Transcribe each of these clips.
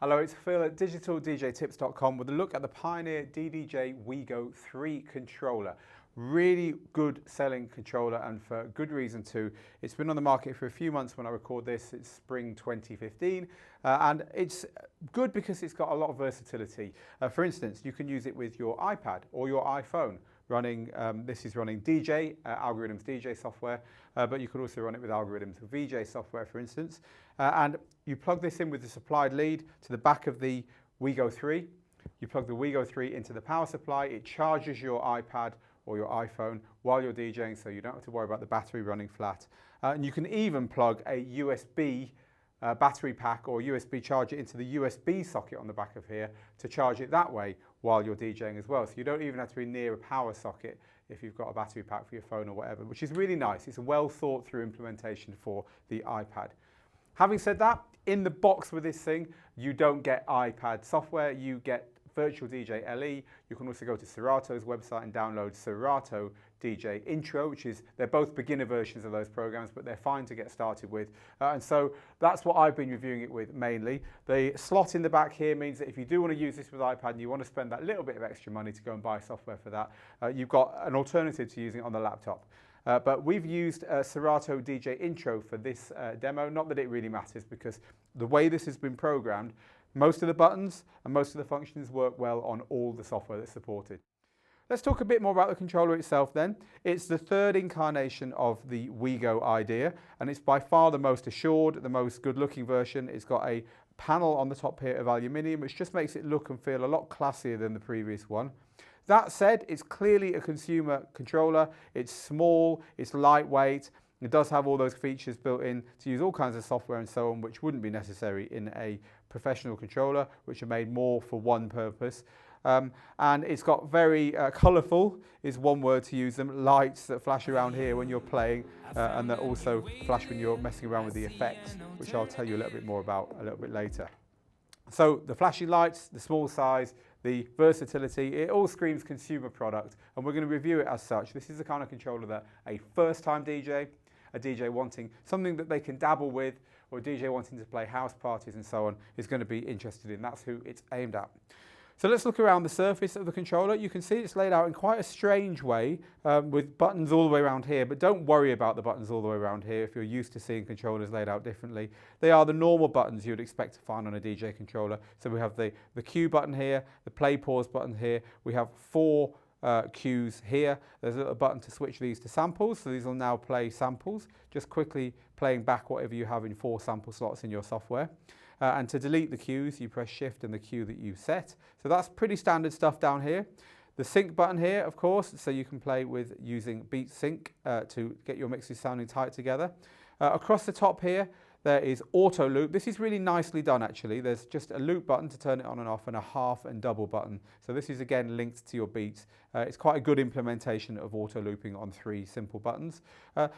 Hello, it's Phil at digitaldjtips.com with a look at the Pioneer DDJ-WeGO3 controller. Really good selling controller, and for good reason too. It's been on the market for a few months when I record this. It's spring 2015 and it's good because it's got a lot of versatility. For instance, you can use it with your iPad or your iPhone running, this is running DJ, Algoriddim's DJ software, but you could also run it with Algoriddim's VJ software, for instance. And you plug this in with the supplied lead to the back of the WeGO3. You plug the WeGO3 into the power supply. It charges your iPad or your iPhone while you're DJing, so you don't have to worry about the battery running flat. And you can even plug a USB battery pack or USB charger into the USB socket on the back of here to charge it that way while you're DJing as well. So you don't even have to be near a power socket if you've got a battery pack for your phone or whatever, which is really nice. It's a well thought through implementation for the iPad. Having said that, in the box with this thing, you don't get iPad software, you get VirtualDJ LE. You can also go to Serato's website and download Serato DJ Intro, which is, they're both beginner versions of those programs, but they're fine to get started with. And so that's what I've been reviewing it with mainly. The slot in the back here means that if you do want to use this with iPad and you want to spend that little bit of extra money to go and buy software for that, you've got an alternative to using it on the laptop. But we've used Serato DJ Intro for this demo. Not that it really matters, because the way this has been programmed, most of the buttons and most of the functions work well on all the software that's supported. Let's talk a bit more about the controller itself then. It's the third incarnation of the WeGO idea, and it's by far the most assured, the most good-looking version. It's got a panel on the top here of aluminium, which just makes it look and feel a lot classier than the previous one. That said, it's clearly a consumer controller. It's small, it's lightweight. It does have all those features built in to use all kinds of software and so on, which wouldn't be necessary in a professional controller, which are made more for one purpose. And it's got very colourful, is one word to use them, lights that flash around here when you're playing, and that also flash when you're messing around with the effects, which I'll tell you a little bit more about a little bit later. So the flashing lights, the small size, the versatility, it all screams consumer product, and we're going to review it as such. This is the kind of controller that a first-time DJ, a DJ wanting something that they can dabble with, or a DJ wanting to play house parties and so on, is going to be interested in. That's who it's aimed at. So let's look around the surface of the controller. You can see it's laid out in quite a strange way with buttons all the way around here, but don't worry about the buttons all the way around here if you're used to seeing controllers laid out differently. They are the normal buttons you'd expect to find on a DJ controller. So we have the Q button here, the play pause button here. We have four cues here. There's a little button to switch these to samples, so these will now play samples, just quickly playing back whatever you have in 4 sample slots in your software. And to delete the cues, you press shift and the cue that you set. So that's pretty standard stuff down here. The sync button here, of course, so you can play with using beat sync to get your mixes sounding tight together. Across the top here, there is auto loop. This is really nicely done, actually. There's just a loop button to turn it on and off, and a half and double button. So this is again linked to your beats. It's quite a good implementation of auto looping on 3 simple buttons.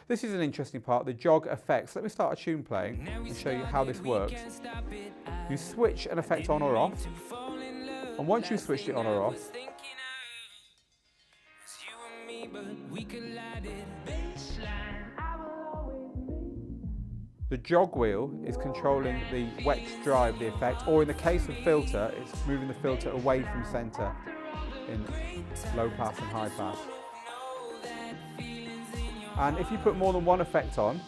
This is an interesting part, the jog effects. Let me start a tune playing and show you how this works. You switch an effect on or off, and once you've switched it on or off, the jog wheel is controlling the wet drive, the effect, or in the case of filter, it's moving the filter away from center in low pass and high pass. And if you put more than one effect on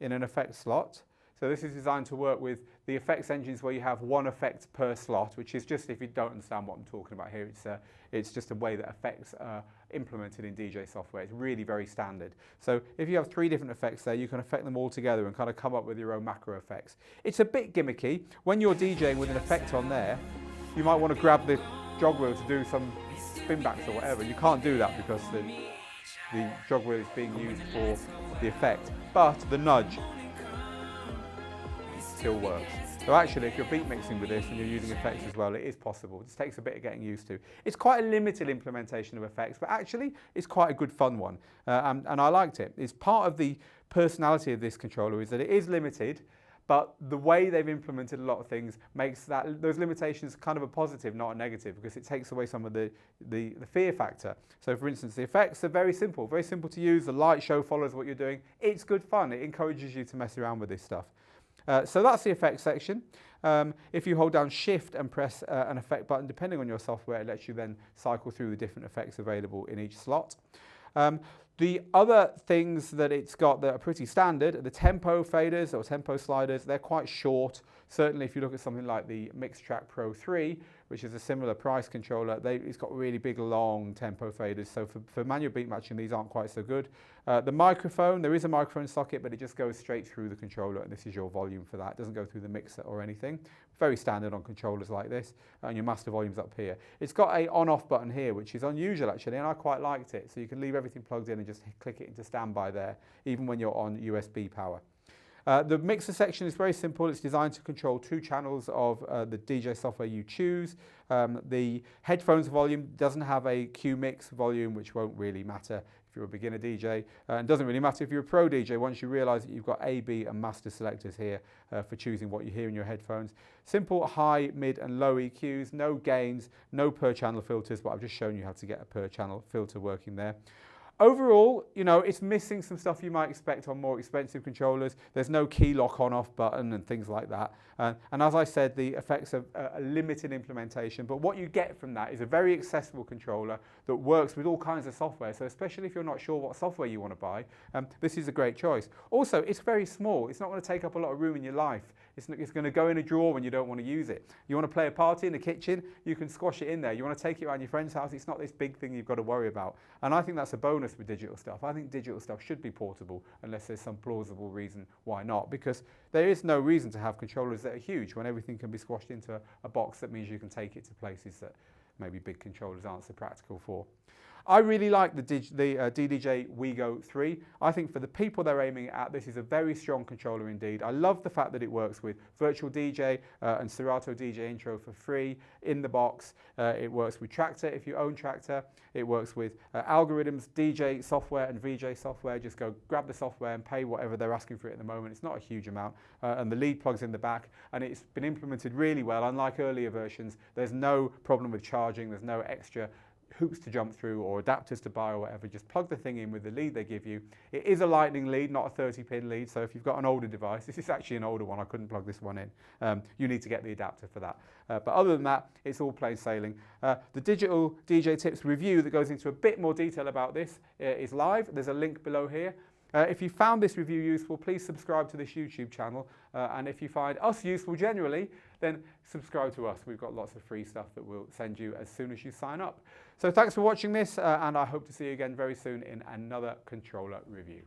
in an effect slot, so this is designed to work with the effects engines where you have one effect per slot, which is just, if you don't understand what I'm talking about here, it's just a way that effects are implemented in DJ software. It's really very standard. So if you have 3 different effects there, you can affect them all together and kind of come up with your own macro effects. It's a bit gimmicky. When you're DJing with an effect on there, you might want to grab the jog wheel to do some spin backs or whatever. You can't do that because the jog wheel is being used for the effect, but the nudge still works. So actually, if you're beat mixing with this and you're using effects as well, it is possible. It just takes a bit of getting used to. It's quite a limited implementation of effects, but actually it's quite a good fun one, and I liked it. It's part of the personality of this controller is that it is limited, but the way they've implemented a lot of things makes those limitations kind of a positive, not a negative, because it takes away some of the fear factor. So for instance, the effects are very simple to use. The light show follows what you're doing. It's good fun. It encourages you to mess around with this stuff. So that's the effects section. If you hold down Shift and press an effect button, depending on your software, it lets you then cycle through the different effects available in each slot. The other things that it's got that are pretty standard are the tempo faders or tempo sliders. They're quite short. Certainly if you look at something like the Traktor Pro 3, which is a similar price controller, it's got really big, long tempo faders. So for manual beat matching, these aren't quite so good. The microphone, there is a microphone socket, but it just goes straight through the controller, and this is your volume for that. It doesn't go through the mixer or anything. Very standard on controllers like this, and your master volume's up here. It's got a on-off button here, which is unusual actually, and I quite liked it. So you can leave everything plugged in and just click it into standby there, even when you're on USB power. The mixer section is very simple. It's designed to control 2 channels of the DJ software you choose. The headphones volume doesn't have a Q mix volume, which won't really matter if you're a beginner DJ. And doesn't really matter if you're a pro DJ once you realize that you've got A, B and master selectors here for choosing what you hear in your headphones. Simple high, mid and low EQs, no gains, no per channel filters, but I've just shown you how to get a per channel filter working there. Overall, you know, it's missing some stuff you might expect on more expensive controllers. There's no key lock on-off button and things like that. And as I said, the effects are a limited implementation, but what you get from that is a very accessible controller that works with all kinds of software. So especially if you're not sure what software you want to buy, this is a great choice. Also, it's very small. It's not going to take up a lot of room in your life. It's going to go in a drawer when you don't want to use it. You want to play a party in the kitchen, you can squash it in there. You want to take it around your friend's house, it's not this big thing you've got to worry about. And I think that's a bonus with digital stuff. I think digital stuff should be portable unless there's some plausible reason why not, because there is no reason to have controllers that are huge when everything can be squashed into a box that means you can take it to places that maybe big controllers aren't so practical for. I really like the DDJ-WeGO3. I think for the people they're aiming at, this is a very strong controller indeed. I love the fact that it works with VirtualDJ and Serato DJ intro for free in the box. It works with Traktor if you own Traktor. It works with Algoriddim's DJ software and VJ software. Just go grab the software and pay whatever they're asking for it at the moment. It's not a huge amount. And the lead plugs in the back, and it's been implemented really well. Unlike earlier versions, there's no problem with charging. There's no extra hoops to jump through or adapters to buy or whatever. Just plug the thing in with the lead they give you. It is a lightning lead, not a 30-pin lead, so if you've got an older device, this is actually an older one, I couldn't plug this one in, you need to get the adapter for that. But other than that, it's all plain sailing. The Digital DJ Tips review that goes into a bit more detail about this is live. There's a link below here. If you found this review useful, please subscribe to this YouTube channel. And if you find us useful generally, then subscribe to us. We've got lots of free stuff that we'll send you as soon as you sign up. So thanks for watching this, and I hope to see you again very soon in another controller review.